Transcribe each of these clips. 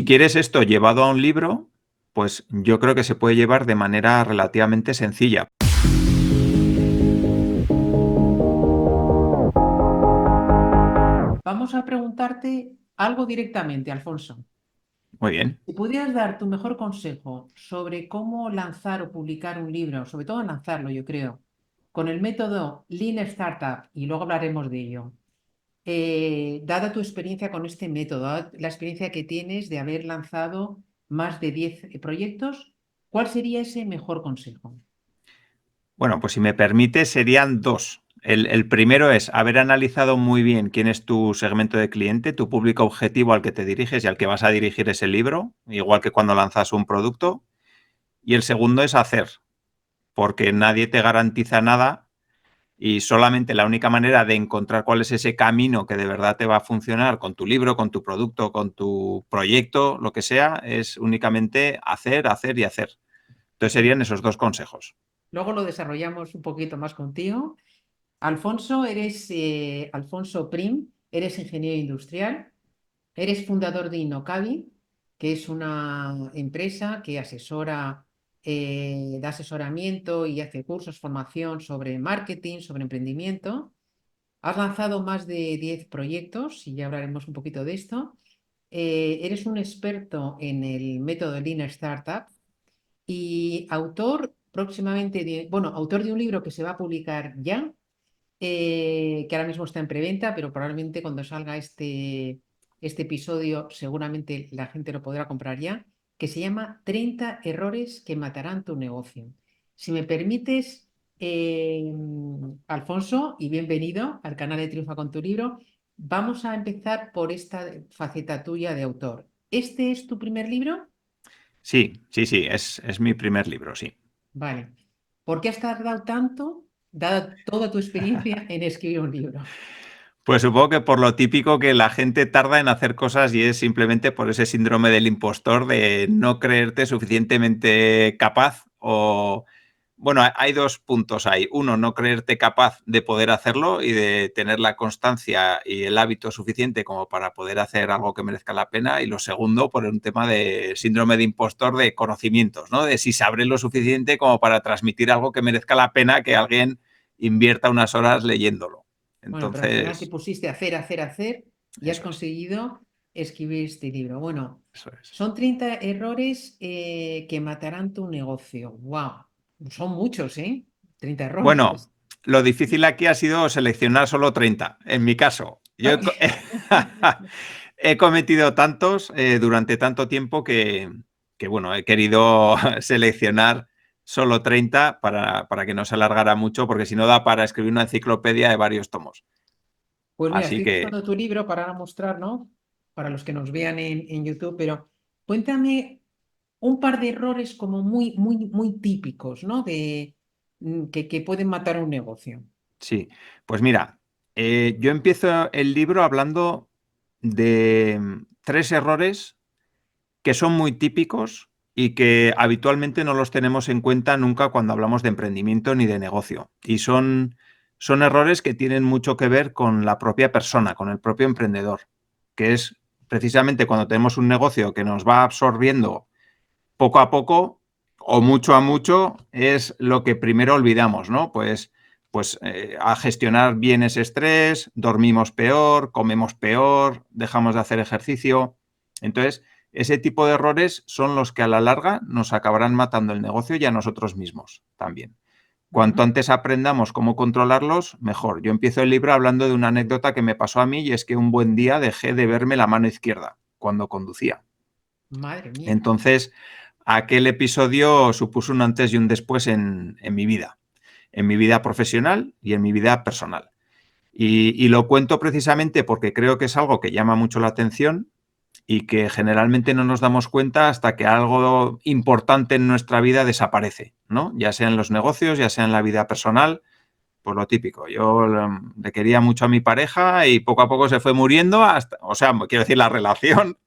si quieres esto llevado a un libro, pues yo creo que se puede llevar de manera relativamente sencilla. Vamos a preguntarte algo directamente, Alfonso. Muy bien. Si pudieras dar tu mejor consejo sobre cómo lanzar o publicar un libro, sobre todo lanzarlo, yo creo, con el método Lean Startup, y luego hablaremos de ello, dada tu experiencia con este método, dada la experiencia que tienes de haber lanzado más de 10 proyectos, ¿cuál sería ese mejor consejo? Bueno, pues si me permite, serían dos. El primero es haber analizado muy bien quién es tu segmento de cliente, tu público objetivo al que te diriges y al que vas a dirigir ese libro, igual que cuando lanzas un producto. Y el segundo es hacer, porque nadie te garantiza nada y solamente la única manera de encontrar cuál es ese camino que de verdad te va a funcionar con tu libro, con tu producto, con tu proyecto, lo que sea, es únicamente hacer, hacer y hacer. Entonces serían esos dos consejos. Luego lo desarrollamos un poquito más contigo. Alfonso, eres Alfonso Prim, eres ingeniero industrial, eres fundador de Innocabi, que es una empresa que asesora, da asesoramiento y hace cursos, formación sobre marketing, sobre emprendimiento. Has lanzado más de 10 proyectos y ya hablaremos un poquito de esto. Eres un experto en el método Lean Startup y autor próximamente bueno, autor de un libro que se va a publicar ya, que ahora mismo está en preventa, pero probablemente cuando salga este episodio seguramente la gente lo podrá comprar ya, que se llama 30 errores que matarán tu negocio. Si me permites, Alfonso, y bienvenido al canal de Triunfa con tu libro, vamos a empezar por esta faceta tuya de autor. ¿Este es tu primer libro? Sí, sí, sí, es mi primer libro, sí. Vale. ¿Por qué has tardado tanto, dada toda tu experiencia, en escribir un libro? Pues supongo que por lo típico que la gente tarda en hacer cosas y es simplemente por ese síndrome del impostor de no creerte suficientemente capaz o... Bueno, hay dos puntos ahí. Uno, no creerte capaz de poder hacerlo y de tener la constancia y el hábito suficiente como para poder hacer algo que merezca la pena. Y lo segundo, por un tema de síndrome de impostor de conocimientos, ¿no? De si sabré lo suficiente como para transmitir algo que merezca la pena que alguien invierta unas horas leyéndolo. Bueno, pero al final te Entonces, pusiste a hacer, hacer, hacer y has eso es, conseguido escribir este libro. Bueno, eso es. son 30 errores que matarán tu negocio. ¡Wow! Son muchos, ¿eh? 30 errores. Bueno, lo difícil aquí ha sido seleccionar solo 30. En mi caso, he cometido tantos durante tanto tiempo que, bueno, he querido seleccionar solo 30 para que no se alargara mucho, porque si no da para escribir una enciclopedia de varios tomos. Pues mira, Así estoy que, buscando tu libro para ahora mostrar, ¿no? Para los que nos vean en YouTube, pero cuéntame un par de errores como muy, muy, muy típicos, ¿no? Que pueden matar un negocio. sí, pues mira, yo empiezo el libro hablando de tres errores que son muy típicos y que habitualmente no los tenemos en cuenta nunca cuando hablamos de emprendimiento ni de negocio. Y son errores que tienen mucho que ver con la propia persona, con el propio emprendedor, que es precisamente cuando tenemos un negocio que nos va absorbiendo poco a poco o mucho a mucho, es lo que primero olvidamos, ¿no? Pues a gestionar bien ese estrés, dormimos peor, comemos peor, dejamos de hacer ejercicio. Entonces, ese tipo de errores son los que a la larga nos acabarán matando el negocio y a nosotros mismos también. Cuanto Ujú. antes aprendamos cómo controlarlos, mejor. Yo empiezo el libro hablando de una anécdota que me pasó a mí y es que un buen día dejé de verme la mano izquierda cuando conducía. Madre mía. Entonces, aquel episodio supuso un antes y un después en mi vida profesional y en mi vida personal. Y lo cuento precisamente porque creo que es algo que llama mucho la atención y que generalmente no nos damos cuenta hasta que algo importante en nuestra vida desaparece, ¿no? Ya sea en los negocios, ya sea en la vida personal, pues lo típico. Yo le quería mucho a mi pareja y poco a poco se fue muriendo, hasta, o sea, quiero decir, la relación,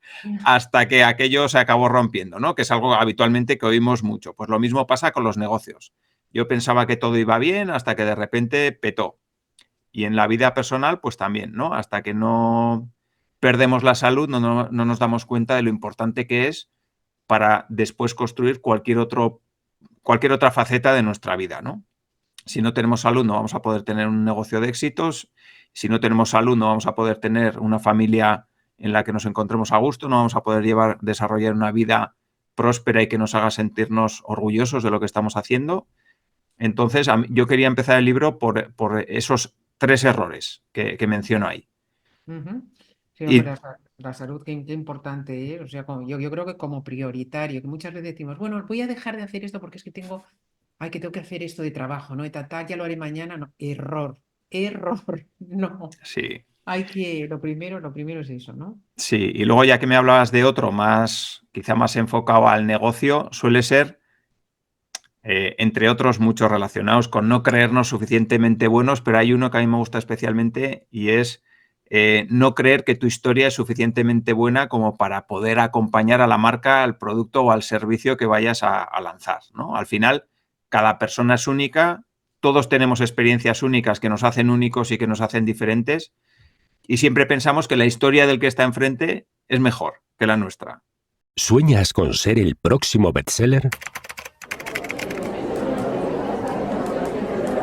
hasta que aquello se acabó rompiendo, ¿no? Que es algo habitualmente que oímos mucho. Pues lo mismo pasa con los negocios. Yo pensaba que todo iba bien hasta que de repente petó. Y en la vida personal, pues también, ¿no? Hasta que no perdemos la salud, no nos damos cuenta de lo importante que es para después construir cualquier otra faceta de nuestra vida, ¿no? Si no tenemos salud, no vamos a poder tener un negocio de éxitos. Si no tenemos salud, no vamos a poder tener una familia en la que nos encontremos a gusto, no vamos a poder desarrollar una vida próspera y que nos haga sentirnos orgullosos de lo que estamos haciendo. Entonces, yo quería empezar el libro por esos 3 errores que menciono ahí. Ujú. Sí, hombre, Y la salud, qué importante, ¿eh? O sea, yo creo que como prioritario, que muchas veces decimos, bueno, voy a dejar de hacer esto porque es que tengo que hacer esto de trabajo, ¿no? Y ya lo haré mañana, no, error, no. sí, Lo primero es eso, ¿no? sí. Y luego, ya que me hablabas de otro quizá más enfocado al negocio, suele ser entre otros muchos relacionados con no creernos suficientemente buenos, pero hay uno que a mí me gusta especialmente y es no creer que tu historia es suficientemente buena como para poder acompañar a la marca, al producto o al servicio que vayas a lanzar, ¿no? Al final, cada persona es única, todos tenemos experiencias únicas que nos hacen únicos y que nos hacen diferentes, y siempre pensamos que la historia del que está enfrente es mejor que la nuestra. ¿Sueñas con ser el próximo bestseller?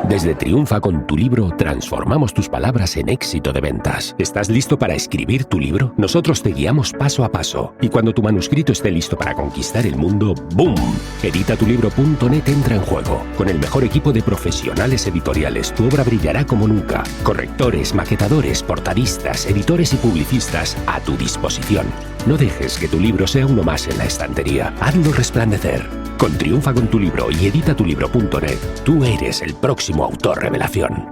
Desde Triunfa con tu libro transformamos tus palabras en éxito de ventas. ¿Estás listo para escribir tu libro? Nosotros te guiamos paso a paso. Y cuando tu manuscrito esté listo para conquistar el mundo, ¡boom! Editatulibro.net entra en juego. Con el mejor equipo de profesionales editoriales, tu obra brillará como nunca. Correctores, maquetadores, portadistas, editores y publicistas a tu disposición. No dejes que tu libro sea uno más en la estantería. Hazlo resplandecer. Con Triunfa con tu libro y editatulibro.net, tú eres el próximo autor revelación.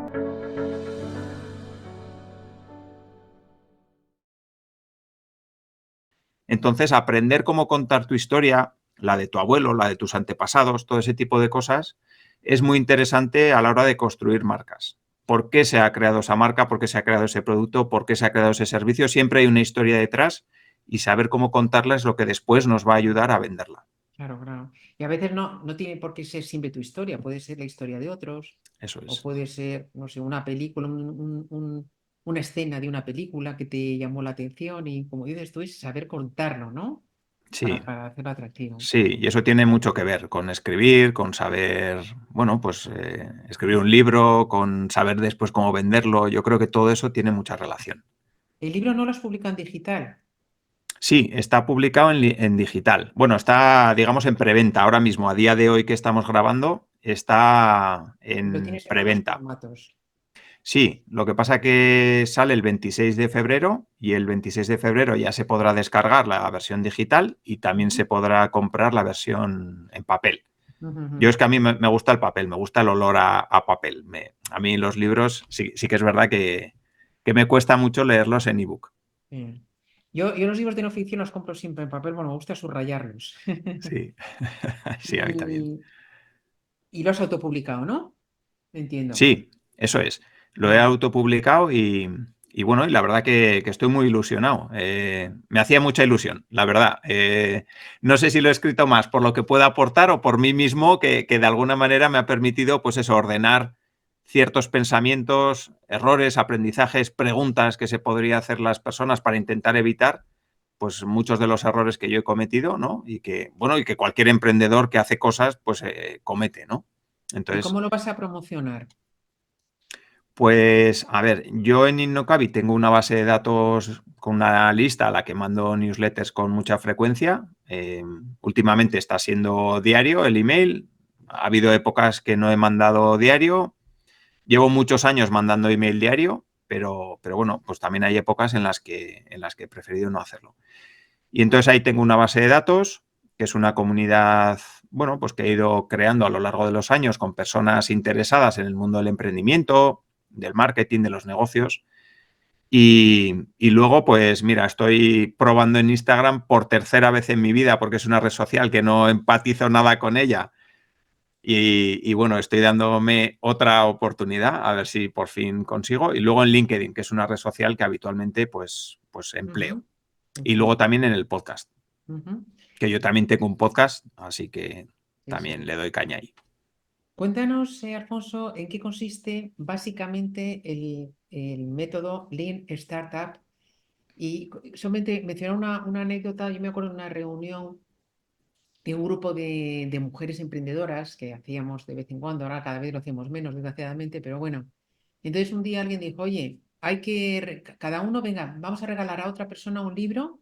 Entonces, aprender cómo contar tu historia, la de tu abuelo, la de tus antepasados, todo ese tipo de cosas, es muy interesante a la hora de construir marcas. ¿Por qué se ha creado esa marca? ¿Por qué se ha creado ese producto? ¿Por qué se ha creado ese servicio? Siempre hay una historia detrás y saber cómo contarla es lo que después nos va a ayudar a venderla. Claro, claro. Y a veces no tiene por qué ser siempre tu historia, puede ser la historia de otros, Eso o es. puede ser, no sé, una película, una escena de una película que te llamó la atención y como dices tú, es saber contarlo, ¿no? Sí, Para hacerlo atractivo. sí, y eso tiene mucho que ver con escribir, con saber, bueno, pues escribir un libro, con saber después cómo venderlo. Yo creo que todo eso tiene mucha relación. El libro no lo has publicado en digital, Sí, está publicado en digital. Bueno, está, digamos, en preventa. Ahora mismo, a día de hoy que estamos grabando, está lo en tienes en los dos preventa. formatos. Sí, lo que pasa que sale el 26 de febrero y el 26 de febrero ya se podrá descargar la versión digital y también Ujú, se podrá comprar la versión en papel. ujú, Yo ujú. es que a mí me gusta el papel, me gusta el olor a papel. A mí los libros sí que es verdad que me cuesta mucho leerlos en ebook. Bien. Yo los libros de no ficción los compro siempre en papel, bueno, me gusta subrayarlos. Sí, sí, a mí también. Y, y lo has autopublicado, ¿no? Entiendo. Sí, eso es. Lo he Ujú. autopublicado y bueno, y la verdad que estoy muy ilusionado. Me hacía mucha ilusión, la verdad. No sé si lo he escrito más por lo que pueda aportar o por mí mismo, que de alguna manera me ha permitido, pues eso, ordenar ciertos pensamientos, errores, aprendizajes, preguntas que se podría hacer las personas para intentar evitar, pues muchos de los errores que yo he cometido, ¿no? Y que, bueno, y que cualquier emprendedor que hace cosas, pues comete, ¿no? ¿Y Entonces, cómo lo vas a promocionar? pues, a ver, yo en Innocabi tengo una base de datos con una lista a la que mando newsletters con mucha frecuencia. Últimamente está siendo diario el email. Ha habido épocas que no he mandado diario. Llevo muchos años mandando email diario, pero bueno, pues también hay épocas en las que he preferido no hacerlo. Y entonces ahí tengo una base de datos, que es una comunidad, bueno, pues que he ido creando a lo largo de los años con personas interesadas en el mundo del emprendimiento, del marketing, de los negocios. Y luego, pues mira, estoy probando en Instagram por tercera vez en mi vida, porque es una red social que no empatizo nada con ella. Y bueno, estoy dándome otra oportunidad, a ver si por fin consigo. Y luego en LinkedIn, que es una red social que habitualmente pues empleo. Ujú, Y luego entiendo. también en el podcast, Ujú, que yo también tengo un podcast, así que sí, sí. también le doy caña ahí. Cuéntanos, Alfonso, en qué consiste básicamente el método Lean Startup Y solamente mencionar una anécdota, yo me acuerdo de una reunión de un grupo de mujeres emprendedoras que hacíamos de vez en cuando, ahora cada vez lo hacemos menos, desgraciadamente, pero bueno. Entonces un día alguien dijo, oye, cada uno, venga, vamos a regalar a otra persona un libro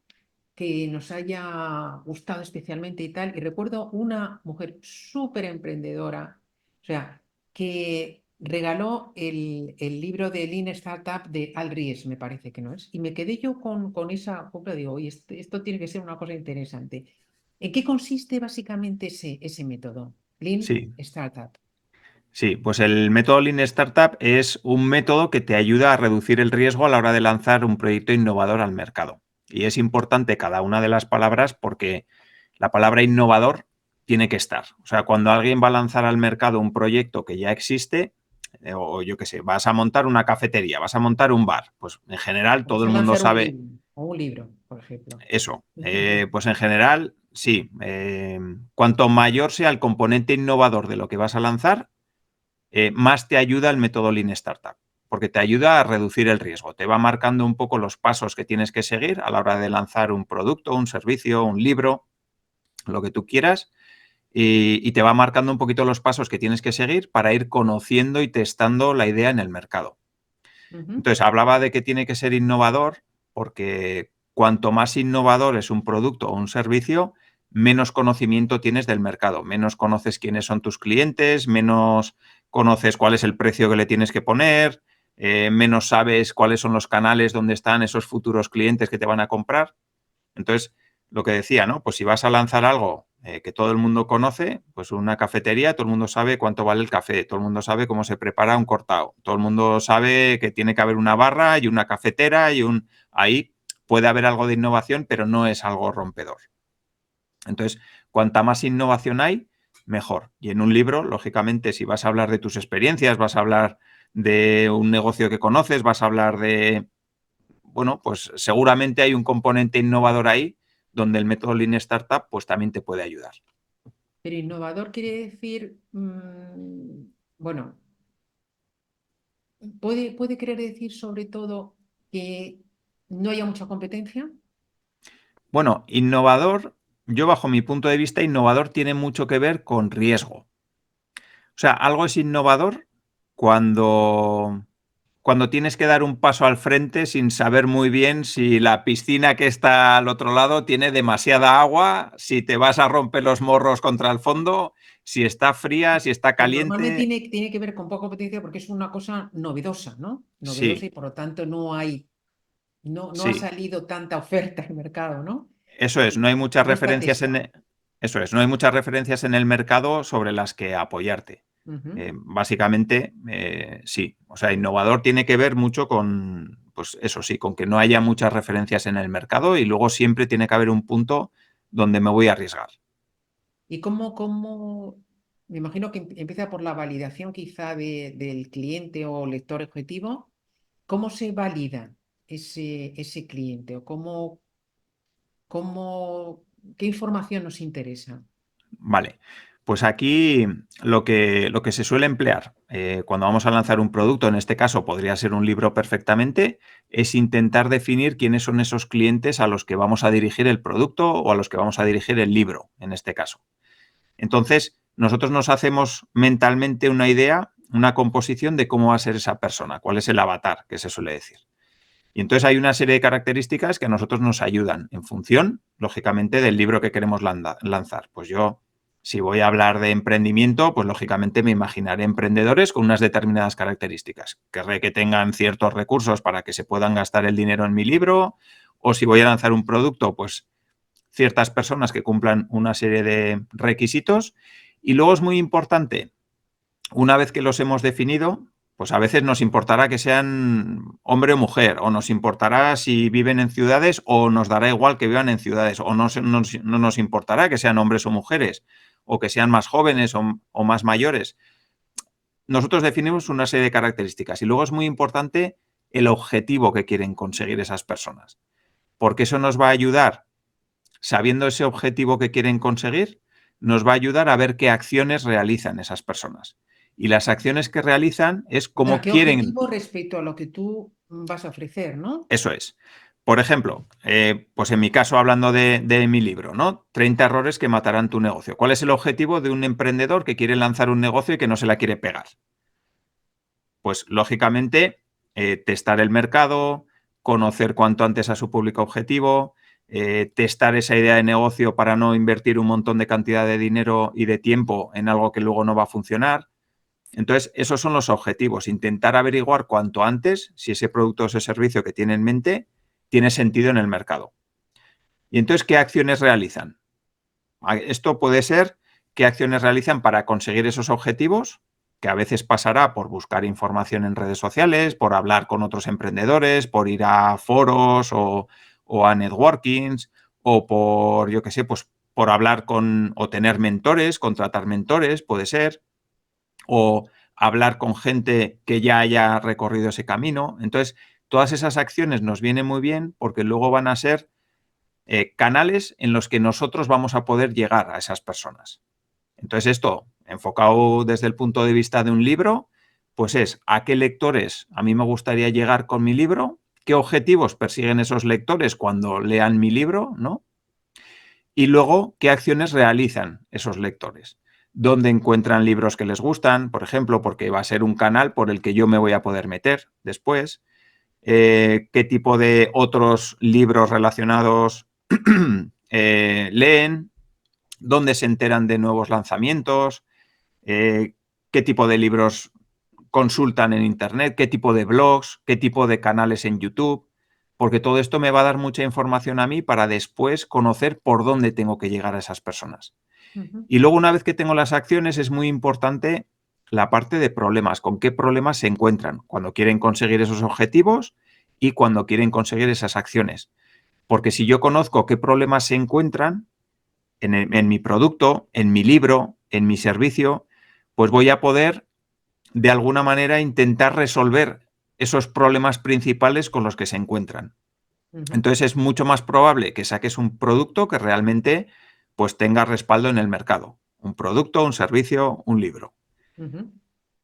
que nos haya gustado especialmente y tal. Y recuerdo una mujer súper emprendedora, o sea, que regaló el libro de Lean Startup de Al Ries, me parece que no es. Y me quedé yo con esa compra, digo, oye, esto tiene que ser una cosa interesante. ¿En qué consiste básicamente ese método? Lean Sí, Startup. sí, pues el método Lean Startup es un método que te ayuda a reducir el riesgo a la hora de lanzar un proyecto innovador al mercado. Y es importante cada una de las palabras porque la palabra innovador tiene que estar. O sea, cuando alguien va a lanzar al mercado un proyecto que ya existe, o yo qué sé, vas a montar una cafetería, vas a montar un bar, pues en general todo Vamos el a mundo lanzar un sabe libro o un libro, por ejemplo. eso. Pues en general, sí. Cuanto mayor sea el componente innovador de lo que vas a lanzar, más te ayuda el método Lean Startup, porque te ayuda a reducir el riesgo. Te va marcando un poco los pasos que tienes que seguir a la hora de lanzar un producto, un servicio, un libro, lo que tú quieras, y te va marcando un poquito los pasos que tienes que seguir para ir conociendo y testando la idea en el mercado. Ujú. Entonces, hablaba de que tiene que ser innovador porque cuanto más innovador es un producto o un servicio, menos conocimiento tienes del mercado, menos conoces quiénes son tus clientes, menos conoces cuál es el precio que le tienes que poner, menos sabes cuáles son los canales donde están esos futuros clientes que te van a comprar. Entonces, lo que decía, ¿no? Pues si vas a lanzar algo que todo el mundo conoce, pues una cafetería, todo el mundo sabe cuánto vale el café, todo el mundo sabe cómo se prepara un cortado, todo el mundo sabe que tiene que haber una barra y una cafetera y un... Ahí puede haber algo de innovación, pero no es algo rompedor. Entonces, cuanta más innovación hay, mejor. Y en un libro, lógicamente, si vas a hablar de tus experiencias, vas a hablar de un negocio que conoces, vas a hablar de, bueno, pues seguramente hay un componente innovador ahí donde el método Lean Startup pues también te puede ayudar. Pero innovador quiere decir, bueno, puede querer decir sobre todo que no haya mucha competencia. Bueno, innovador, yo bajo mi punto de vista, innovador tiene mucho que ver con riesgo. O sea, algo es innovador cuando, cuando tienes que dar un paso al frente sin saber muy bien si la piscina que está al otro lado tiene demasiada agua, si te vas a romper los morros contra el fondo, si está fría, si está Pero normalmente caliente. tiene que ver con poca competencia porque es una cosa novedosa, ¿no? Novedosa y Sí, por lo tanto no ha sí. salido tanta oferta al mercado, ¿no? Eso es, no hay muchas No está referencias testado. eso es, no hay muchas referencias en el mercado sobre las que apoyarte. Ujú. Básicamente, sí. O sea, innovador tiene que ver mucho con, pues eso sí, con que no haya muchas referencias en el mercado y luego siempre tiene que haber un punto donde me voy a arriesgar. ¿Y me imagino que empieza por la validación quizá del cliente o lector objetivo? ¿Cómo se valida ese cliente o qué información nos interesa? Vale. Pues aquí lo que se suele emplear cuando vamos a lanzar un producto, en este caso podría ser un libro perfectamente, es intentar definir quiénes son esos clientes a los que vamos a dirigir el producto o a los que vamos a dirigir el libro, en este caso. Entonces, nosotros nos hacemos mentalmente una idea, una composición de cómo va a ser esa persona, cuál es el avatar, que se suele decir. Y entonces hay una serie de características que a nosotros nos ayudan en función, lógicamente, del libro que queremos lanzar. Pues yo, si voy a hablar de emprendimiento, pues lógicamente me imaginaré emprendedores con unas determinadas características. Querré que tengan ciertos recursos para que se puedan gastar el dinero en mi libro, o si voy a lanzar un producto, pues ciertas personas que cumplan una serie de requisitos. Y luego es muy importante, una vez que los hemos definido, pues a veces nos importará que sean hombre o mujer, o nos importará si viven en ciudades, o nos dará igual que vivan en ciudades, o no nos importará que sean hombres o mujeres, o que sean más jóvenes o más mayores. Nosotros definimos una serie de características y luego es muy importante el objetivo que quieren conseguir esas personas, porque eso nos va a ayudar, sabiendo ese objetivo que quieren conseguir, nos va a ayudar a ver qué acciones realizan esas personas. Y las acciones que realizan es O sea, cómo ¿qué quieren, objetivo respecto a lo que tú vas a ofrecer, ¿no? eso es. Por ejemplo, pues en mi caso, hablando de mi libro, ¿no? 30 errores que matarán tu negocio. ¿Cuál es el objetivo de un emprendedor que quiere lanzar un negocio y que no se la quiere pegar? Pues lógicamente, testar el mercado, conocer cuanto antes a su público objetivo, testar esa idea de negocio para no invertir un montón de cantidad de dinero y de tiempo en algo que luego no va a funcionar. Entonces, esos son los objetivos. Intentar averiguar cuanto antes si ese producto o ese servicio que tiene en mente tiene sentido en el mercado. Y entonces, ¿qué acciones realizan? Esto puede ser qué acciones realizan para conseguir esos objetivos, que a veces pasará por buscar información en redes sociales, por hablar con otros emprendedores, por ir a foros o a networkings, o por, yo qué sé, pues por hablar con o tener mentores, contratar mentores, puede ser, o hablar con gente que ya haya recorrido ese camino. Entonces, todas esas acciones nos vienen muy bien porque luego van a ser canales en los que nosotros vamos a poder llegar a esas personas. Entonces, esto, enfocado desde el punto de vista de un libro, pues es a qué lectores a mí me gustaría llegar con mi libro, qué objetivos persiguen esos lectores cuando lean mi libro, ¿no? Y luego, qué acciones realizan esos lectores. Dónde encuentran libros que les gustan, por ejemplo, porque va a ser un canal por el que yo me voy a poder meter después. Qué tipo de otros libros relacionados leen, dónde se enteran de nuevos lanzamientos, qué tipo de libros consultan en Internet, qué tipo de blogs, qué tipo de canales en YouTube, porque todo esto me va a dar mucha información a mí para después conocer por dónde tengo que llegar a esas personas. Ujú. Y luego, una vez que tengo las acciones, es muy importante la parte de problemas, con qué problemas se encuentran cuando quieren conseguir esos objetivos y cuando quieren conseguir esas acciones. Porque si yo conozco qué problemas se encuentran en mi producto, en mi libro, en mi servicio, pues voy a poder de alguna manera intentar resolver esos problemas principales con los que se encuentran. Ujú. Entonces es mucho más probable que saques un producto que realmente pues tenga respaldo en el mercado. Un producto, un servicio, un libro. Ujú.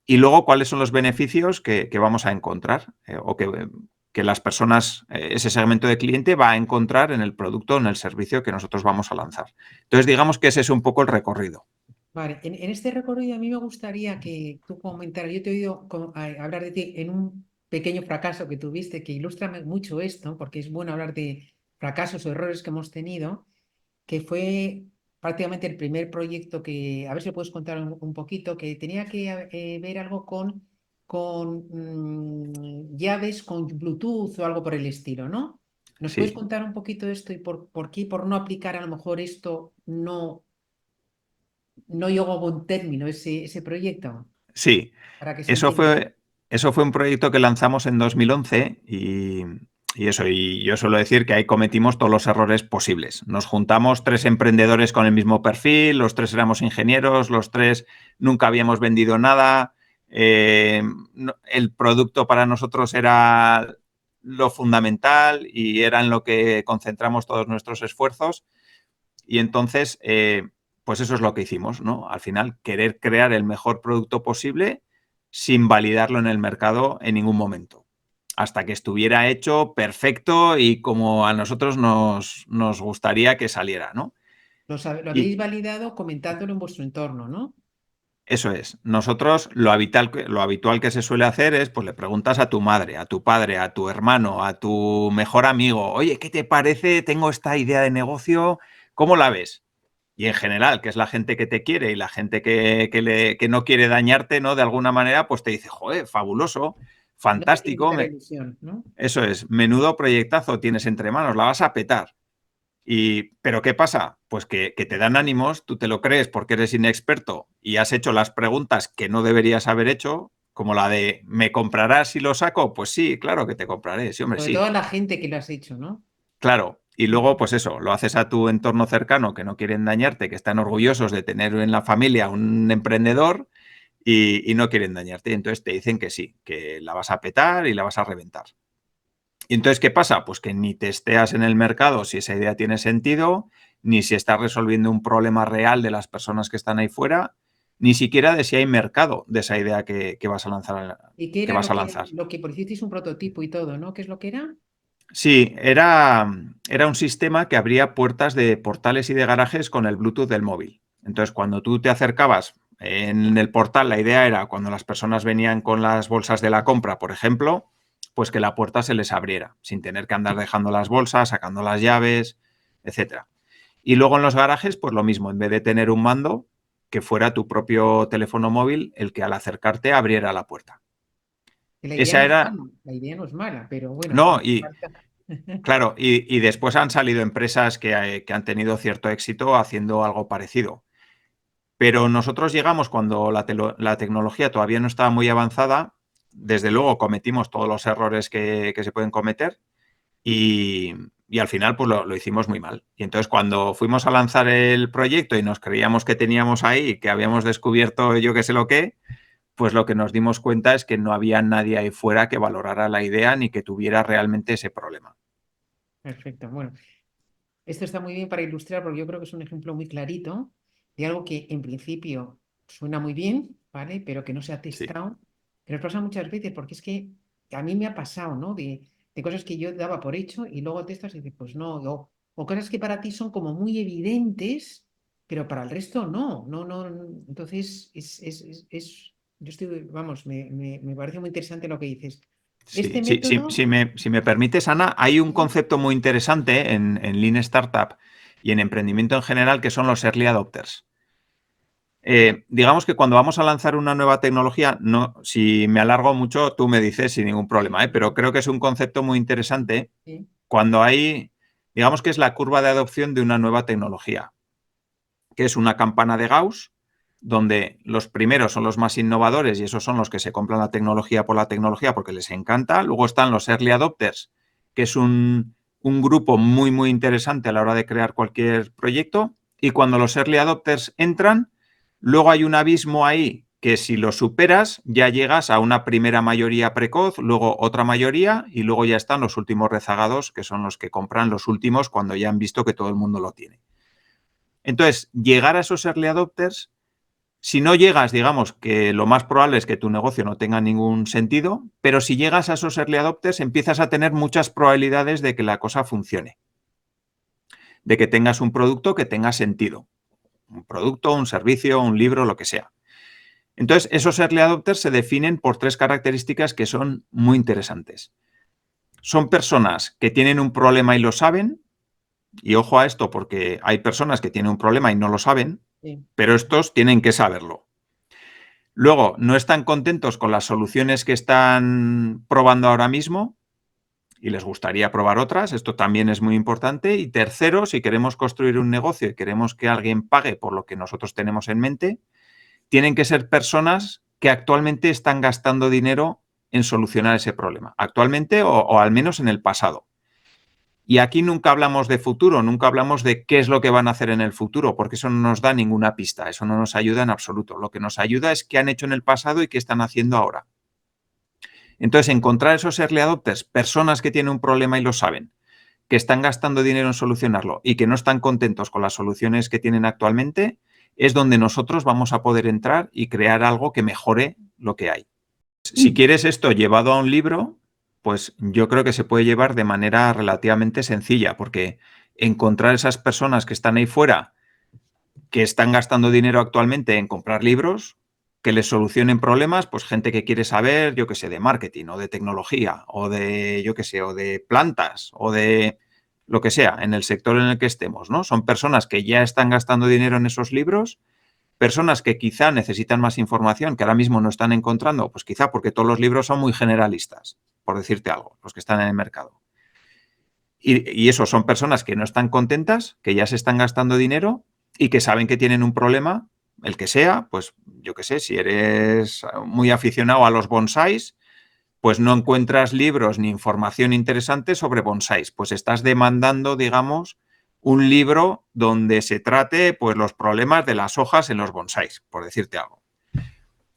Y luego, ¿cuáles son los beneficios que vamos a encontrar o que las personas, ese segmento de cliente va a encontrar en el producto o en el servicio que nosotros vamos a lanzar? Entonces, digamos que ese es un poco el recorrido. Vale, en este recorrido a mí me gustaría que tú comentaras, yo te he oído hablar de ti en un pequeño fracaso que tuviste, que ilustra mucho esto, porque es bueno hablar de fracasos o errores que hemos tenido, que fue prácticamente el primer proyecto que, a ver si puedes contar un poquito, que tenía que ver algo con llaves con Bluetooth o algo por el estilo, ¿no? ¿Nos puedes Sí, contar un poquito esto y por qué, por no aplicar a lo mejor esto, no llegó a buen término ese proyecto? sí. Para que se Eso entienda. fue, eso fue un proyecto que lanzamos en 2011 y eso, y yo suelo decir que ahí cometimos todos los errores posibles. Nos juntamos 3 emprendedores con el mismo perfil, los 3 éramos ingenieros, los 3 nunca habíamos vendido nada, el producto para nosotros era lo fundamental y era en lo que concentramos todos nuestros esfuerzos. Y entonces, pues eso es lo que hicimos, ¿no? Al final, querer crear el mejor producto posible sin validarlo en el mercado en ningún momento. Hasta que estuviera hecho perfecto y como a nosotros nos gustaría que saliera, ¿no? Lo habéis Y validado comentándolo en vuestro entorno, ¿no? eso es. Nosotros lo habitual que se suele hacer es, pues le preguntas a tu madre, a tu padre, a tu hermano, a tu mejor amigo, oye, ¿qué te parece? Tengo esta idea de negocio, ¿cómo la ves? Y en general, que es la gente que te quiere y la gente que no quiere dañarte, ¿no? De alguna manera, pues te dice, joder, fabuloso, No te tiene que fantástico, quitar la ilusión, ¿no? eso es, menudo proyectazo tienes entre manos, la vas a petar. Pero ¿qué pasa? Pues que te dan ánimos, tú te lo crees porque eres inexperto y has hecho las preguntas que no deberías haber hecho, como la de ¿me comprarás si lo saco? Pues sí, claro que te compraré, sí, hombre, Sobre sí. todo la gente que lo has hecho, ¿no? Claro, y luego, Ujú. pues eso, lo haces a tu entorno cercano que no quieren dañarte, que están orgullosos de tener en la familia un emprendedor y no quieren dañarte. Y entonces te dicen que sí, que la vas a petar y la vas a reventar. Y entonces, ¿qué pasa? Pues que ni testeas en el mercado si esa idea tiene sentido, ni si estás resolviendo un problema real de las personas que están ahí fuera, ni siquiera de si hay mercado de esa idea que vas a lanzar. ¿Y qué Que era vas lo a que, lanzar. lo que por hicisteis un prototipo y todo, ¿no? ¿Qué es lo que era? Sí, era un sistema que abría puertas de portales y de garajes con el Bluetooth del móvil. Entonces, cuando tú te acercabas en el portal, la idea era cuando las personas venían con las bolsas de la compra, por ejemplo, pues que la puerta se les abriera, sin tener que andar dejando las bolsas, sacando las llaves, etcétera. Y luego en los garajes, pues lo mismo, en vez de tener un mando, que fuera tu propio teléfono móvil el que al acercarte abriera la puerta. Que la idea Esa no es era, mala, la idea no es mala, pero bueno, no, hace y falta. claro, y después han salido empresas que han tenido cierto éxito haciendo algo parecido. Pero nosotros llegamos cuando la tecnología todavía no estaba muy avanzada. Desde luego cometimos todos los errores que se pueden cometer y, y al final pues lo hicimos muy mal. Y entonces cuando fuimos a lanzar el proyecto y nos creíamos que teníamos ahí, que habíamos descubierto yo qué sé lo que, pues lo que nos dimos cuenta es que no había nadie ahí fuera que valorara la idea ni que tuviera realmente ese problema. Perfecto. Bueno, esto está muy bien para ilustrar porque yo creo que es un ejemplo muy clarito de algo que en principio suena muy bien, ¿vale? Pero que no se ha Sí, testado. Que nos pasa muchas veces porque es que a mí me ha pasado, ¿no? De cosas que yo daba por hecho y luego testas y dices, pues no, o cosas que para ti son como muy evidentes, pero para el resto no, no, no. Entonces, yo estoy, vamos, me parece muy interesante lo que dices. sí, Este sí, sí, método, si me permites, Ana, hay un sí, concepto muy interesante en Lean Startup y en emprendimiento en general que son los early adopters. Digamos que cuando vamos a lanzar una nueva tecnología, no, si me alargo mucho, tú me dices sin ningún problema, ¿eh? Pero creo que es un concepto muy interesante sí, cuando hay, digamos que es la curva de adopción de una nueva tecnología, que es una campana de Gauss, donde los primeros son los más innovadores y esos son los que se compran la tecnología por la tecnología porque les encanta. Luego están los early adopters, que es un grupo muy, muy interesante a la hora de crear cualquier proyecto. Y cuando los early adopters entran, luego hay un abismo ahí que si lo superas ya llegas a una primera mayoría precoz, luego otra mayoría y luego ya están los últimos rezagados, que son los que compran los últimos cuando ya han visto que todo el mundo lo tiene. Entonces, llegar a esos early adopters, si no llegas, digamos que lo más probable es que tu negocio no tenga ningún sentido, pero si llegas a esos early adopters, empiezas a tener muchas probabilidades de que la cosa funcione, de que tengas un producto que tenga sentido. Un producto, un servicio, un libro, lo que sea. Entonces, esos early adopters se definen por tres características que son muy interesantes. Son personas que tienen un problema y lo saben, y ojo a esto porque hay personas que tienen un problema y no lo saben, sí. pero estos tienen que saberlo. Luego, no están contentos con las soluciones que están probando ahora mismo y les gustaría probar otras. Esto también es muy importante. Y tercero, si queremos construir un negocio y queremos que alguien pague por lo que nosotros tenemos en mente, tienen que ser personas que actualmente están gastando dinero en solucionar ese problema. Actualmente o al menos en el pasado. Y aquí nunca hablamos de futuro, nunca hablamos de qué es lo que van a hacer en el futuro, porque eso no nos da ninguna pista, eso no nos ayuda en absoluto. Lo que nos ayuda es qué han hecho en el pasado y qué están haciendo ahora. Entonces, encontrar esos early adopters, personas que tienen un problema y lo saben, que están gastando dinero en solucionarlo y que no están contentos con las soluciones que tienen actualmente, es donde nosotros vamos a poder entrar y crear algo que mejore lo que hay. Si quieres esto llevado a un libro, pues yo creo que se puede llevar de manera relativamente sencilla, porque encontrar esas personas que están ahí fuera, que están gastando dinero actualmente en comprar libros, que les solucionen problemas, pues gente que quiere saber, yo qué sé, de marketing o de tecnología o de, yo qué sé, o de plantas o de lo que sea, en el sector en el que estemos, ¿no? Son personas que ya están gastando dinero en esos libros, personas que quizá necesitan más información, que ahora mismo no están encontrando, pues quizá porque todos los libros son muy generalistas, por decirte algo, los que están en el mercado. Y eso son personas que no están contentas, que ya se están gastando dinero y que saben que tienen un problema, el que sea, pues yo qué sé, si eres muy aficionado a los bonsáis, pues no encuentras libros ni información interesante sobre bonsáis, pues estás demandando, digamos, un libro donde se trate pues los problemas de las hojas en los bonsáis, por decirte algo.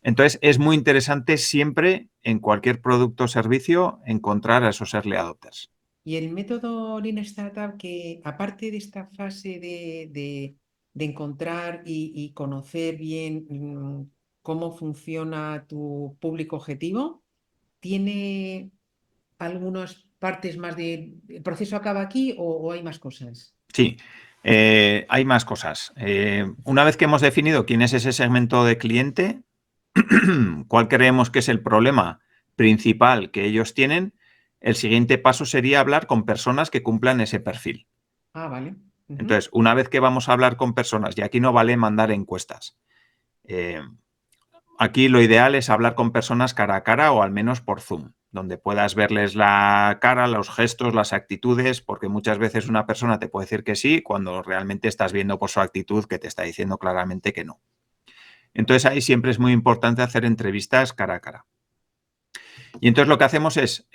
Entonces, es muy interesante siempre en cualquier producto o servicio encontrar a esos early adopters. Y el método Lean Startup, que aparte de esta fase de encontrar y conocer bien cómo funciona tu público objetivo, ¿tiene algunos partes más de... ¿El proceso acaba aquí o hay más cosas? Sí, hay más cosas. Una vez que hemos definido quién es ese segmento de cliente, cuál creemos que es el problema principal que ellos tienen, el siguiente paso sería hablar con personas que cumplan ese perfil. Ah, vale. Entonces, una vez que vamos a hablar con personas, y aquí no vale mandar encuestas, aquí lo ideal es hablar con personas cara a cara o al menos por Zoom, donde puedas verles la cara, los gestos, las actitudes, porque muchas veces una persona te puede decir que sí cuando realmente estás viendo por su actitud que te está diciendo claramente que no. Entonces ahí siempre es muy importante hacer entrevistas cara a cara. Y entonces lo que hacemos es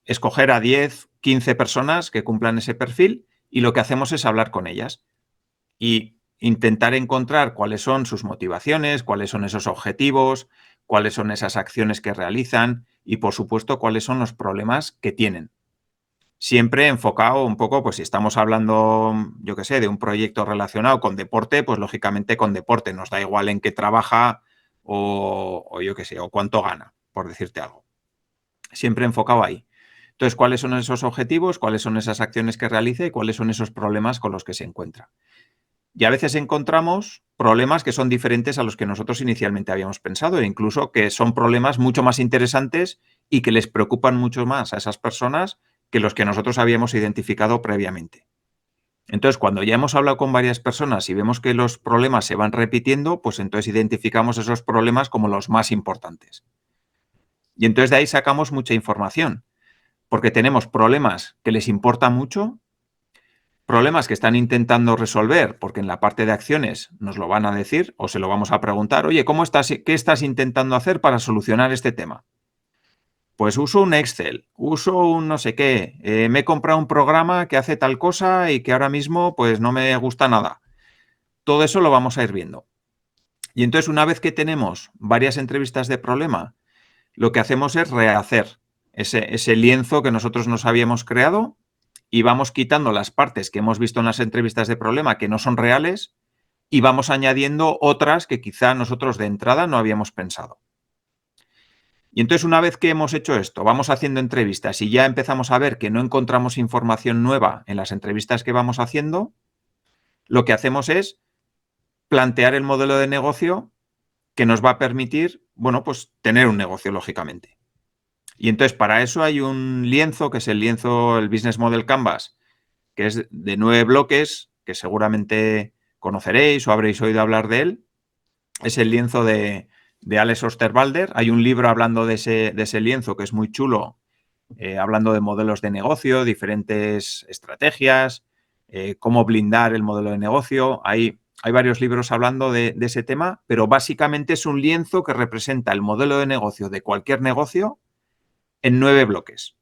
escoger a 10, 15 personas que cumplan ese perfil y lo que hacemos es hablar con ellas y intentar encontrar cuáles son sus motivaciones, cuáles son esos objetivos, cuáles son esas acciones que realizan y, por supuesto, cuáles son los problemas que tienen. Siempre enfocado un poco, pues si estamos hablando, yo qué sé, de un proyecto relacionado con deporte, pues lógicamente con deporte. Nos da igual en qué trabaja o yo qué sé, o cuánto gana, por decirte algo. Siempre enfocado ahí. Entonces, ¿cuáles son esos objetivos? ¿Cuáles son esas acciones que realiza? ¿Y cuáles son esos problemas con los que se encuentra? Y a veces encontramos problemas que son diferentes a los que nosotros inicialmente habíamos pensado e incluso que son problemas mucho más interesantes y que les preocupan mucho más a esas personas que los que nosotros habíamos identificado previamente. Entonces, cuando ya hemos hablado con varias personas y vemos que los problemas se van repitiendo, pues entonces identificamos esos problemas como los más importantes. Y entonces de ahí sacamos mucha información, porque tenemos problemas que les importan mucho, problemas que están intentando resolver, porque en la parte de acciones nos lo van a decir o se lo vamos a preguntar, oye, ¿qué estás intentando hacer para solucionar este tema? Pues uso un Excel, uso un no sé qué, me he comprado un programa que hace tal cosa y que ahora mismo pues no me gusta nada. Todo eso lo vamos a ir viendo. Y entonces una vez que tenemos varias entrevistas de problema, lo que hacemos es rehacer ese lienzo que nosotros nos habíamos creado y vamos quitando las partes que hemos visto en las entrevistas de problema que no son reales y vamos añadiendo otras que quizá nosotros de entrada no habíamos pensado. Y entonces una vez que hemos hecho esto, vamos haciendo entrevistas y ya empezamos a ver que no encontramos información nueva en las entrevistas que vamos haciendo, lo que hacemos es plantear el modelo de negocio que nos va a permitir, bueno, pues tener un negocio, lógicamente. Y entonces para eso hay un lienzo, que es el lienzo, el Business Model Canvas, que es de 9 bloques, que seguramente conoceréis o habréis oído hablar de él. Es el lienzo de Alex Osterwalder. Hay un libro hablando de ese lienzo que es muy chulo, hablando de modelos de negocio, diferentes estrategias, cómo blindar el modelo de negocio. Hay varios libros hablando de ese tema, pero básicamente es un lienzo que representa el modelo de negocio de cualquier negocio en 9 bloques.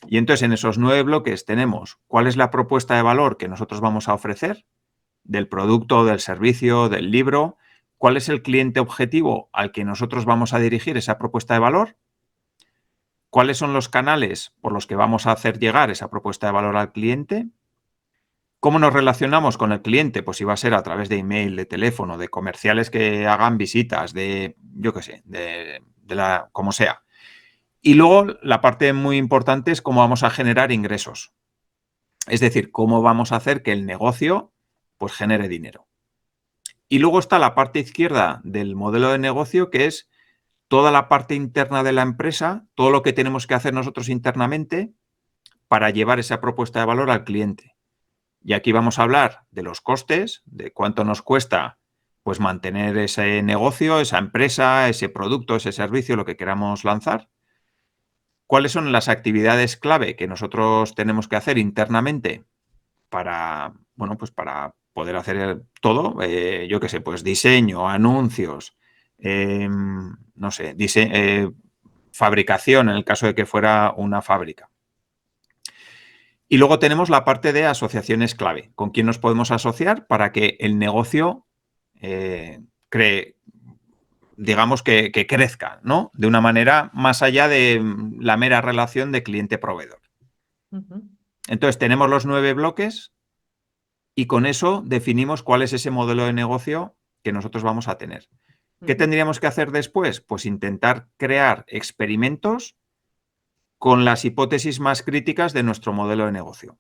Y entonces en esos 9 bloques tenemos cuál es la propuesta de valor que nosotros vamos a ofrecer del producto, del servicio, del libro, cuál es el cliente objetivo al que nosotros vamos a dirigir esa propuesta de valor, cuáles son los canales por los que vamos a hacer llegar esa propuesta de valor al cliente, cómo nos relacionamos con el cliente, pues si va a ser a través de email, de teléfono, de comerciales que hagan visitas, de, yo qué sé, como sea. Y luego la parte muy importante es cómo vamos a generar ingresos. Es decir, cómo vamos a hacer que el negocio pues genere dinero. Y luego está la parte izquierda del modelo de negocio, que es toda la parte interna de la empresa, todo lo que tenemos que hacer nosotros internamente para llevar esa propuesta de valor al cliente. Y aquí vamos a hablar de los costes, de cuánto nos cuesta pues mantener ese negocio, esa empresa, ese producto, ese servicio, lo que queramos lanzar. ¿Cuáles son las actividades clave que nosotros tenemos que hacer internamente para, bueno, pues para poder hacer todo? Yo qué sé, pues diseño, anuncios, no sé, fabricación en el caso de que fuera una fábrica. Y luego tenemos la parte de asociaciones clave. ¿Con quién nos podemos asociar para que el negocio digamos que crezca, ¿no? De una manera más allá de la mera relación de cliente-proveedor. Entonces tenemos los 9 bloques y con eso definimos cuál es ese modelo de negocio que nosotros vamos a tener. ¿Qué tendríamos que hacer después? Pues intentar crear experimentos con las hipótesis más críticas de nuestro modelo de negocio.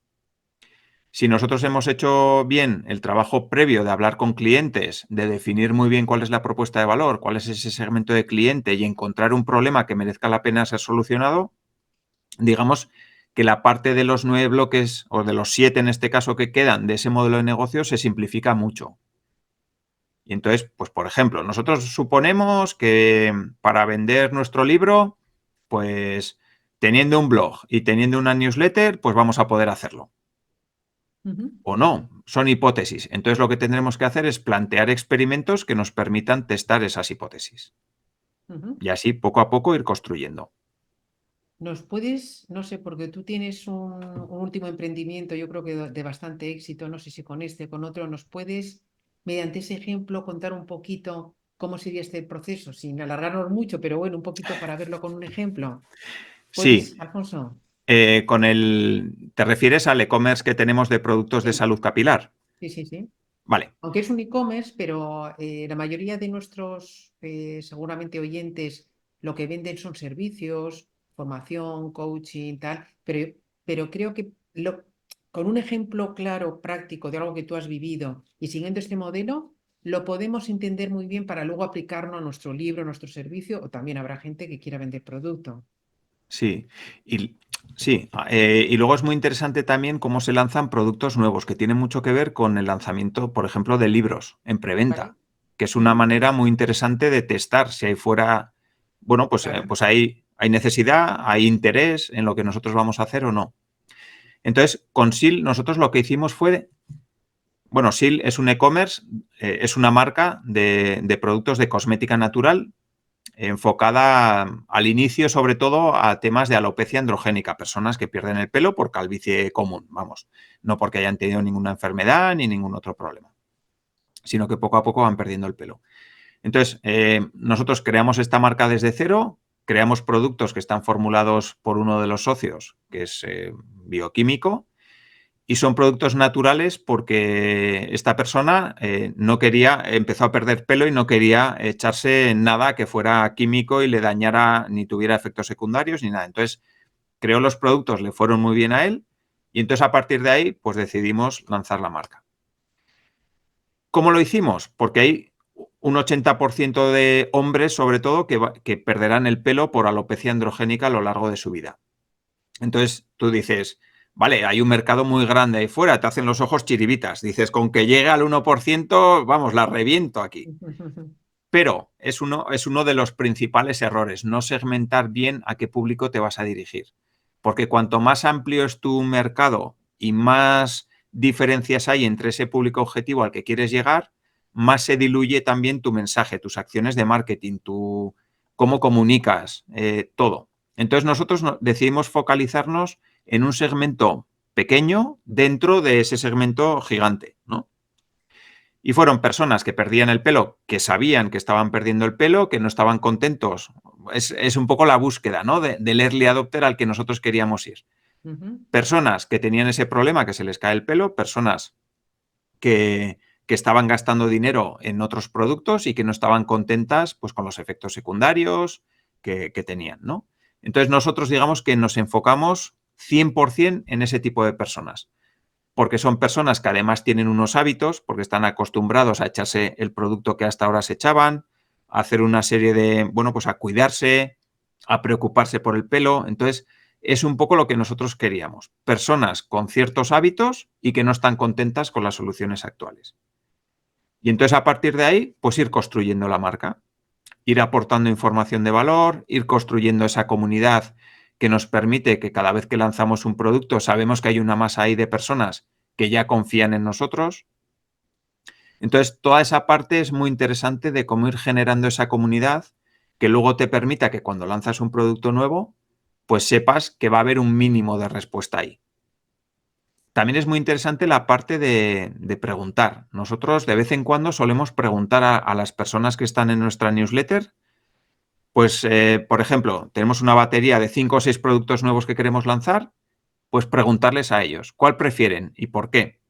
Si nosotros hemos hecho bien el trabajo previo de hablar con clientes, de definir muy bien cuál es la propuesta de valor, cuál es ese segmento de cliente y encontrar un problema que merezca la pena ser solucionado, digamos que la parte de los 9 bloques, o de los 7 en este caso que quedan de ese modelo de negocio, se simplifica mucho. Y entonces, pues por ejemplo, nosotros suponemos que para vender nuestro libro, pues teniendo un blog y teniendo una newsletter, pues vamos a poder hacerlo. O no, son hipótesis. Entonces lo que tendremos que hacer es plantear experimentos que nos permitan testar esas hipótesis. Y así, poco a poco, ir construyendo. ¿Nos puedes, no sé, porque tú tienes un último emprendimiento, yo creo que de bastante éxito, no sé si con este, con otro, ¿nos puedes, mediante ese ejemplo, contar un poquito cómo sería este proceso, sin alargarnos mucho, pero bueno, un poquito para verlo con un ejemplo? Sí, ¿Puedes, Alfonso? ¿te refieres al e-commerce que tenemos de productos de Sí, salud capilar? sí, sí, sí. Vale, Aunque es un e-commerce, pero la mayoría de nuestros, seguramente oyentes, lo que venden son servicios, formación, coaching, tal, pero creo que con un ejemplo claro, práctico de algo que tú has vivido y siguiendo este modelo, lo podemos entender muy bien para luego aplicarlo a nuestro libro, a nuestro servicio, o también habrá gente que quiera vender producto. sí. Y luego es muy interesante también cómo se lanzan productos nuevos, que tienen mucho que ver con el lanzamiento, por ejemplo, de libros en ¿Vale? preventa, que es una Ujú. manera muy interesante de testar si ahí fuera, bueno, Claro. pues hay necesidad, hay interés en lo que nosotros vamos a hacer o no. Entonces, con SIL nosotros lo que hicimos fue, bueno, SIL es un e-commerce, es una marca de productos de cosmética natural enfocada al inicio sobre todo a temas de alopecia androgénica, personas que pierden el pelo por calvicie común, vamos, no porque hayan tenido ninguna enfermedad ni ningún otro problema, sino que poco a poco van perdiendo el pelo. Entonces, nosotros creamos esta marca desde cero, creamos productos que están formulados por uno de los socios, que es bioquímico, y son productos naturales porque esta persona no quería, empezó a perder pelo y no quería echarse nada que fuera químico y le dañara ni tuviera efectos secundarios ni nada. Entonces, creó los productos, le fueron muy bien a él y entonces a partir de ahí, pues decidimos lanzar la marca. ¿Cómo lo hicimos? Porque hay un 80% de hombres, sobre todo, que perderán el pelo por alopecia androgénica a lo largo de su vida. Entonces tú dices, vale, hay un mercado muy grande ahí fuera, te hacen los ojos chiribitas. Dices, con que llegue al 1%, vamos, la reviento aquí. Pero es uno de los principales errores, no segmentar bien a qué público te vas a dirigir. Porque cuanto más amplio es tu mercado y más diferencias hay entre ese público objetivo al que quieres llegar, más se diluye también tu mensaje, tus acciones de marketing, cómo comunicas, todo. Entonces nosotros decidimos focalizarnos en un segmento pequeño dentro de ese segmento gigante, ¿no? Y fueron personas que perdían el pelo, que sabían que estaban perdiendo el pelo, que no estaban contentos. Es un poco la búsqueda, ¿no? Del early adopter al que nosotros queríamos ir. Personas que tenían ese problema, que se les cae el pelo, personas que estaban gastando dinero en otros productos y que no estaban contentas pues, con los efectos secundarios que tenían, ¿no? Entonces nosotros digamos que nos enfocamos 100% en ese tipo de personas, porque son personas que además tienen unos hábitos, porque están acostumbrados a echarse el producto que hasta ahora se echaban, a hacer una serie de, bueno, pues a cuidarse, a preocuparse por el pelo. Entonces, es un poco lo que nosotros queríamos. Personas con ciertos hábitos y que no están contentas con las soluciones actuales. Y entonces, a partir de ahí, pues ir construyendo la marca, ir aportando información de valor, ir construyendo esa comunidad que nos permite que cada vez que lanzamos un producto sabemos que hay una masa ahí de personas que ya confían en nosotros. Entonces, toda esa parte es muy interesante de cómo ir generando esa comunidad que luego te permita que cuando lanzas un producto nuevo, pues sepas que va a haber un mínimo de respuesta ahí. También es muy interesante la parte de preguntar. Nosotros de vez en cuando solemos preguntar a las personas que están en nuestra newsletter. Pues, por ejemplo, tenemos una batería de 5 o 6 productos nuevos que queremos lanzar, pues preguntarles a ellos cuál prefieren y por qué.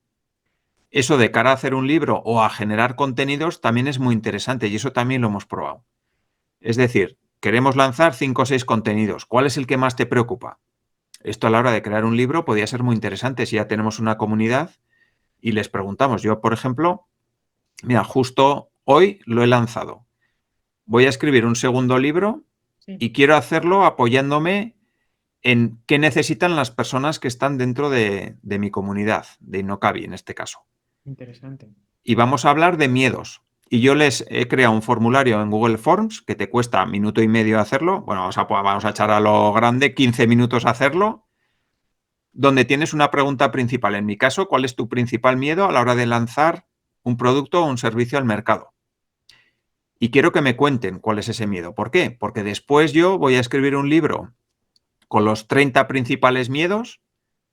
Eso de cara a hacer un libro o a generar contenidos también es muy interesante y eso también lo hemos probado. Es decir, queremos lanzar 5 o 6 contenidos. ¿Cuál es el que más te preocupa? Esto a la hora de crear un libro podría ser muy interesante si ya tenemos una comunidad y les preguntamos. Yo, por ejemplo, mira, justo hoy lo he lanzado. Voy a escribir un segundo libro Sí, y quiero hacerlo apoyándome en qué necesitan las personas que están dentro de mi comunidad, de Innocabi en este caso. interesante. Y vamos a hablar de miedos. Y yo les he creado un formulario en Google Forms que te cuesta 1,5 minutos hacerlo. Bueno, vamos a echar a lo grande 15 minutos hacerlo, donde tienes una pregunta principal. En mi caso, ¿cuál es tu principal miedo a la hora de lanzar un producto o un servicio al mercado? Y quiero que me cuenten cuál es ese miedo. ¿Por qué? Porque después yo voy a escribir un libro con los 30 principales miedos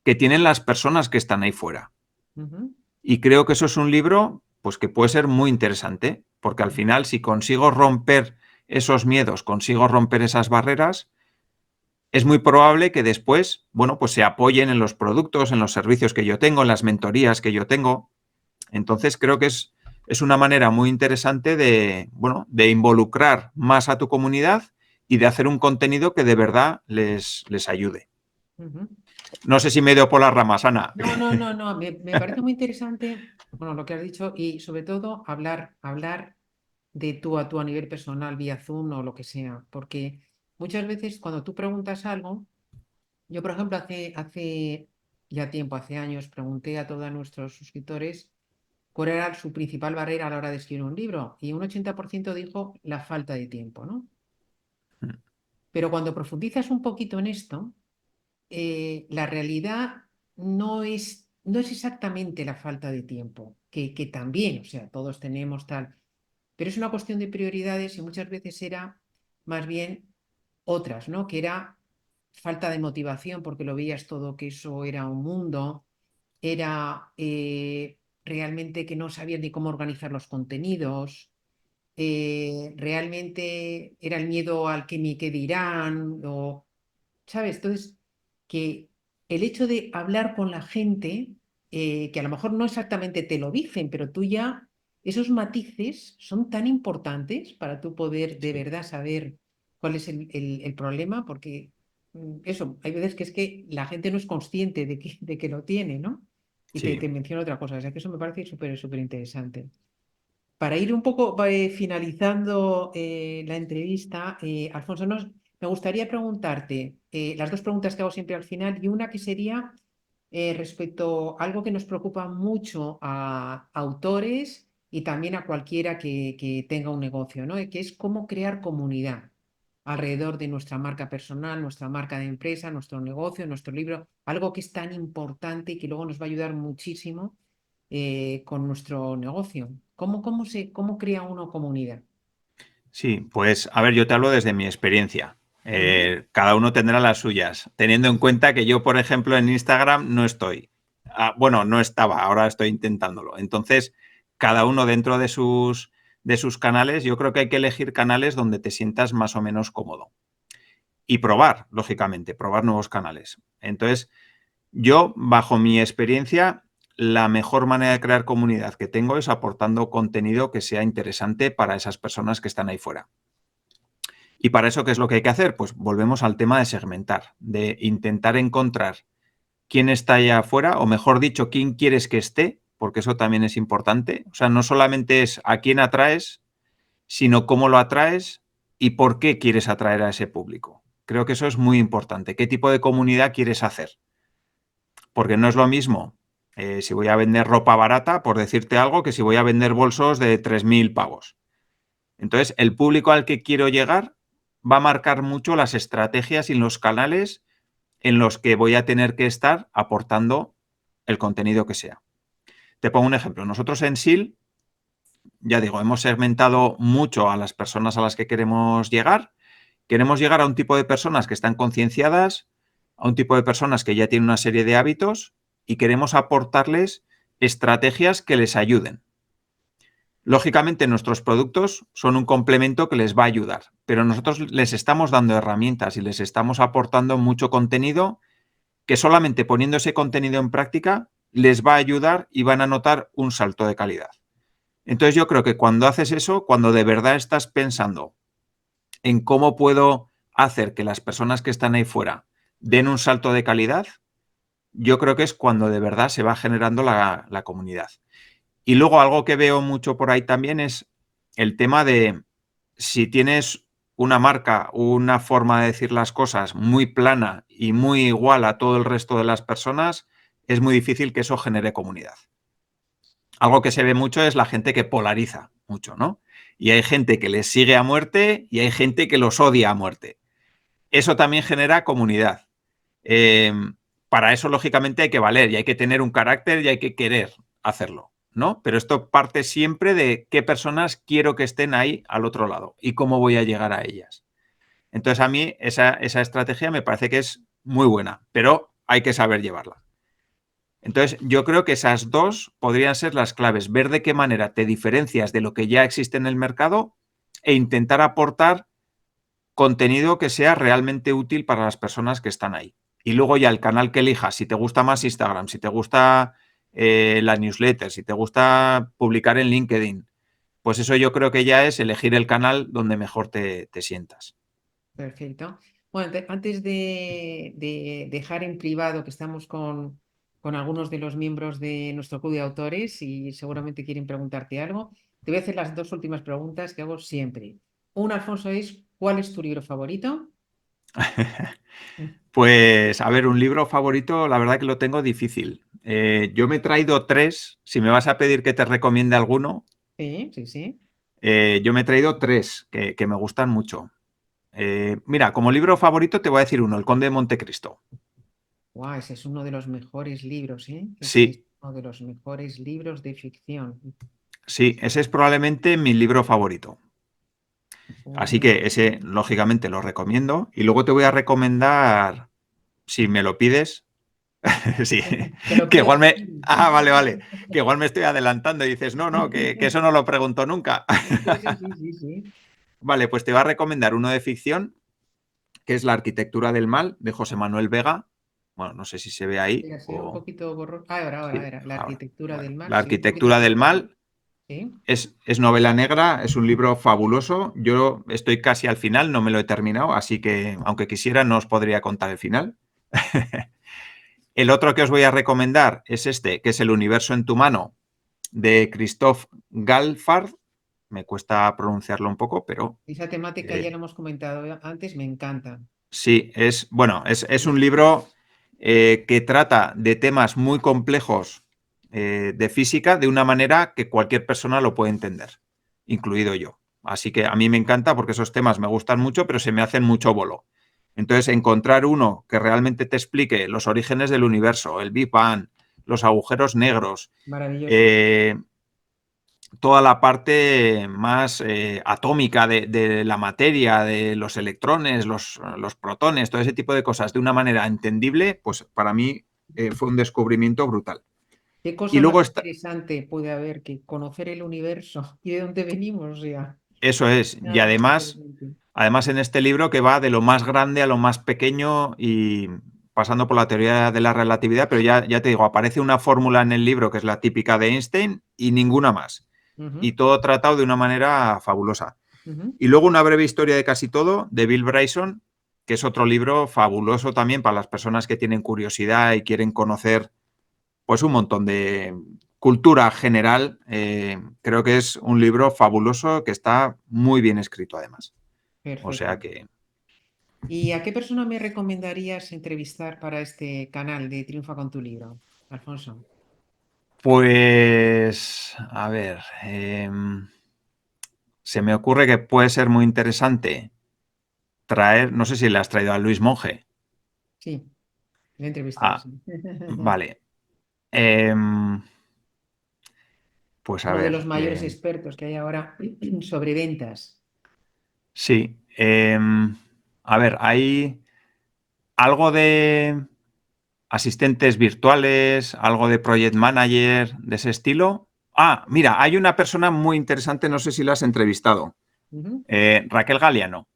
que tienen las personas que están ahí fuera. Ujú. Y creo que eso es un libro pues, que puede ser muy interesante, porque al final, si consigo romper esos miedos, consigo romper esas barreras, es muy probable que después, bueno, pues se apoyen en los productos, en los servicios que yo tengo, en las mentorías que yo tengo. Entonces, creo que es una manera muy interesante de, bueno, de involucrar más a tu comunidad y de hacer un contenido que de verdad les ayude. Ujú. No sé si me he ido por las ramas, Ana. No. Me parece muy interesante, bueno, lo que has dicho y sobre todo hablar de tú a tú a nivel personal, vía Zoom o lo que sea, porque muchas veces cuando tú preguntas algo, yo por ejemplo hace ya tiempo, hace años, pregunté a todos nuestros suscriptores cuál era su principal barrera a la hora de escribir un libro y un 80% dijo la falta de tiempo, ¿no? Pero cuando profundizas un poquito en esto, la realidad no es exactamente la falta de tiempo, que también, o sea, todos tenemos tal, pero es una cuestión de prioridades y muchas veces era más bien otras, ¿no? Que era falta de motivación porque lo veías todo que eso era un mundo, era realmente que no sabías ni cómo organizar los contenidos, realmente era el miedo al que ni qué dirán, o, ¿sabes? Entonces, que el hecho de hablar con la gente, que a lo mejor no exactamente te lo dicen, pero tú ya, esos matices son tan importantes para tú poder de Sí, verdad saber cuál es el problema, porque eso, hay veces que es que la gente no es consciente de que lo tiene, ¿no? Y sí. te menciona otra cosa, o sea que eso me parece súper interesante. Para ir un poco finalizando la entrevista, Alfonso, me gustaría preguntarte las dos preguntas que hago siempre al final y una que sería respecto a algo que nos preocupa mucho a autores y también a cualquiera que tenga un negocio, ¿no? Que es cómo crear comunidad alrededor de nuestra marca personal, nuestra marca de empresa, nuestro negocio, nuestro libro, algo que es tan importante y que luego nos va a ayudar muchísimo con nuestro negocio. ¿Cómo crea uno comunidad? Sí, pues a ver, yo te hablo desde mi experiencia. Ujú. Cada uno tendrá las suyas, teniendo en cuenta que yo, por ejemplo, en Instagram no estoy. Bueno, no estaba, ahora estoy intentándolo. Entonces, cada uno dentro de sus canales, yo creo que hay que elegir canales donde te sientas más o menos cómodo. Y probar, lógicamente, probar nuevos canales. Entonces, yo, bajo mi experiencia, la mejor manera de crear comunidad que tengo es aportando contenido que sea interesante para esas personas que están ahí fuera. Y para eso, ¿qué es lo que hay que hacer? Pues volvemos al tema de segmentar, de intentar encontrar quién está allá afuera, o mejor dicho, quién quieres que esté, porque eso también es importante. O sea, no solamente es a quién atraes, sino cómo lo atraes y por qué quieres atraer a ese público. Creo que eso es muy importante. ¿Qué tipo de comunidad quieres hacer? Porque no es lo mismo si voy a vender ropa barata, por decirte algo, que si voy a vender bolsos de 3.000 pavos. Entonces, el público al que quiero llegar va a marcar mucho las estrategias y los canales en los que voy a tener que estar aportando el contenido que sea. Te pongo un ejemplo. Nosotros en SEAL, ya digo, hemos segmentado mucho a las personas a las que queremos llegar. Queremos llegar a un tipo de personas que están concienciadas, a un tipo de personas que ya tienen una serie de hábitos y queremos aportarles estrategias que les ayuden. Lógicamente, nuestros productos son un complemento que les va a ayudar, pero nosotros les estamos dando herramientas y les estamos aportando mucho contenido que solamente poniendo ese contenido en práctica les va a ayudar y van a notar un salto de calidad. Entonces yo creo que cuando haces eso, cuando de verdad estás pensando en cómo puedo hacer que las personas que están ahí fuera den un salto de calidad, yo creo que es cuando de verdad se va generando la comunidad. Y luego algo que veo mucho por ahí también es el tema de si tienes una marca, una forma de decir las cosas muy plana y muy igual a todo el resto de las personas, es muy difícil que eso genere comunidad. Algo que se ve mucho es la gente que polariza mucho, ¿no? Y hay gente que les sigue a muerte y hay gente que los odia a muerte. Eso también genera comunidad. Eh, para eso, lógicamente, hay que valer y hay que tener un carácter y hay que querer hacerlo, ¿no? Pero esto parte siempre de qué personas quiero que estén ahí al otro lado y cómo voy a llegar a ellas. Entonces, a mí esa estrategia me parece que es muy buena, pero hay que saber llevarla. Entonces, yo creo que esas dos podrían ser las claves, ver de qué manera te diferencias de lo que ya existe en el mercado e intentar aportar contenido que sea realmente útil para las personas que están ahí. Y luego ya el canal que elijas, si te gusta más Instagram, si te gusta la newsletter, si te gusta publicar en LinkedIn, pues eso yo creo que ya es elegir el canal donde mejor te sientas. Perfecto. Bueno, antes de dejar en privado que estamos con algunos de los miembros de nuestro club de autores y seguramente quieren preguntarte algo, te voy a hacer las dos últimas preguntas que hago siempre. Una, Alfonso, es ¿cuál es tu libro favorito? Pues, a ver, un libro favorito, la verdad que lo tengo difícil. Yo me he traído tres, si me vas a pedir que te recomiende alguno, Sí, sí, sí. yo me he traído tres que me gustan mucho. Mira, como libro favorito te voy a decir uno, El Conde de Montecristo. Guau, ese es uno de los mejores libros, ¿eh? Ese es Sí, uno de los mejores libros de ficción. sí, ese es probablemente mi libro favorito. Así Ujú. que ese, lógicamente, lo recomiendo. Y luego te voy a recomendar, si me lo pides, sí, Te lo que pido igual por me... ti. Ah, vale, vale. Que igual me estoy adelantando y dices, no, no, que eso no lo pregunto nunca. Sí, sí, sí, sí, sí. Vale, pues te voy a recomendar uno de ficción, que es La arquitectura del mal, de José Manuel Vega. Bueno, no sé si se ve ahí Mira, se ve un o... poquito borroso. Ah, Sí, ahora. La ahora. arquitectura Bueno, del mar, La se ve un poquito arquitectura del borroso. mal Sí. es novela negra, es un libro fabuloso. Yo estoy casi al final, no me lo he terminado, así que aunque quisiera no os podría contar el final. El otro que os voy a recomendar es este, que es El universo en tu mano, de Christophe Galfard. Me cuesta pronunciarlo un poco, pero Esa temática ya eh, lo hemos comentado antes, me encanta. sí, bueno, es un libro que trata de temas muy complejos de física de una manera que cualquier persona lo puede entender, incluido yo. Así que a mí me encanta porque esos temas me gustan mucho, pero se me hacen mucho bolo. Entonces, encontrar uno que realmente te explique los orígenes del universo, el Big Bang, los agujeros negros, Maravilloso. eh, toda la parte más atómica de la materia, de los electrones, los protones, todo ese tipo de cosas de una manera entendible, pues para mí fue un descubrimiento brutal. ¿Qué Y cosa más luego está, interesante puede haber que conocer el universo y de dónde venimos? O sea, eso es, y nada más además, interesante. además en este libro que va de lo más grande a lo más pequeño y pasando por la teoría de la relatividad, pero ya te digo, aparece una fórmula en el libro que es la típica de Einstein y ninguna más. Y Ujú, todo tratado de una manera fabulosa. ujú. Y luego una breve historia de casi todo, de Bill Bryson, que es otro libro fabuloso también para las personas que tienen curiosidad y quieren conocer pues un montón de cultura general. Creo que es un libro fabuloso que está muy bien escrito además. O sea Perfecto. que, ¿Y a qué persona me recomendarías entrevistar para este canal de Triunfa con tu libro, Alfonso? pues, a ver, se me ocurre que puede ser muy interesante traer, no sé si le has traído a Luis Monge. Sí, lo he entrevistado, Ah, sí. vale. Em, pues a Uno de ver, los mayores expertos que hay ahora sobre ventas. sí. A ver, hay algo de asistentes virtuales, algo de project manager, de ese estilo. Ah, mira, hay una persona muy interesante, no sé si la has entrevistado. Ujú. Raquel Galiano.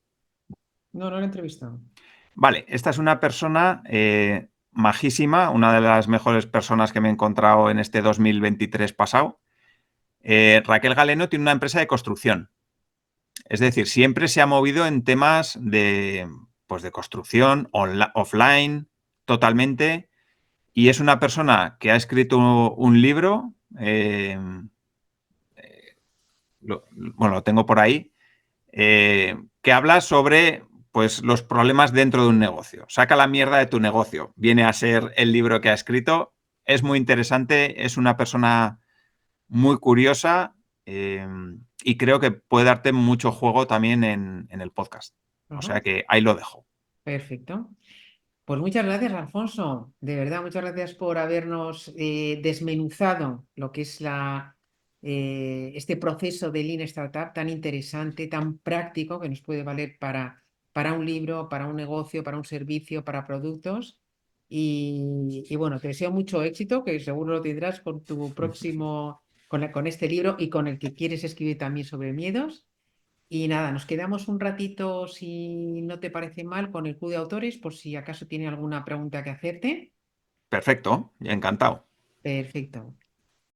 No, no lo he entrevistado. Vale, esta es una persona majísima, una de las mejores personas que me he encontrado en este 2023 pasado. Raquel Galeno tiene una empresa de construcción Es decir, siempre se ha movido en temas de, pues de construcción offline, totalmente. Y es una persona que ha escrito un libro, bueno, lo tengo por ahí, que habla sobre pues, los problemas dentro de un negocio. Saca la mierda de tu negocio. Viene a ser el libro que ha escrito. Es muy interesante, es una persona muy curiosa y creo que puede darte mucho juego también en el podcast. O sea que ahí lo dejo. Perfecto. Pues muchas gracias, Alfonso. De verdad, muchas gracias por habernos desmenuzado lo que es este proceso de Lean Startup tan interesante, tan práctico, que nos puede valer para un libro, para un negocio, para un servicio, para productos. Y bueno, te deseo mucho éxito, que seguro lo tendrás con tu próximo, con este libro y con el que quieres escribir también sobre miedos. Y nada, nos quedamos un ratito, si no te parece mal, con el Club de Autores, por si acaso tiene alguna pregunta que hacerte. Perfecto, encantado. Perfecto.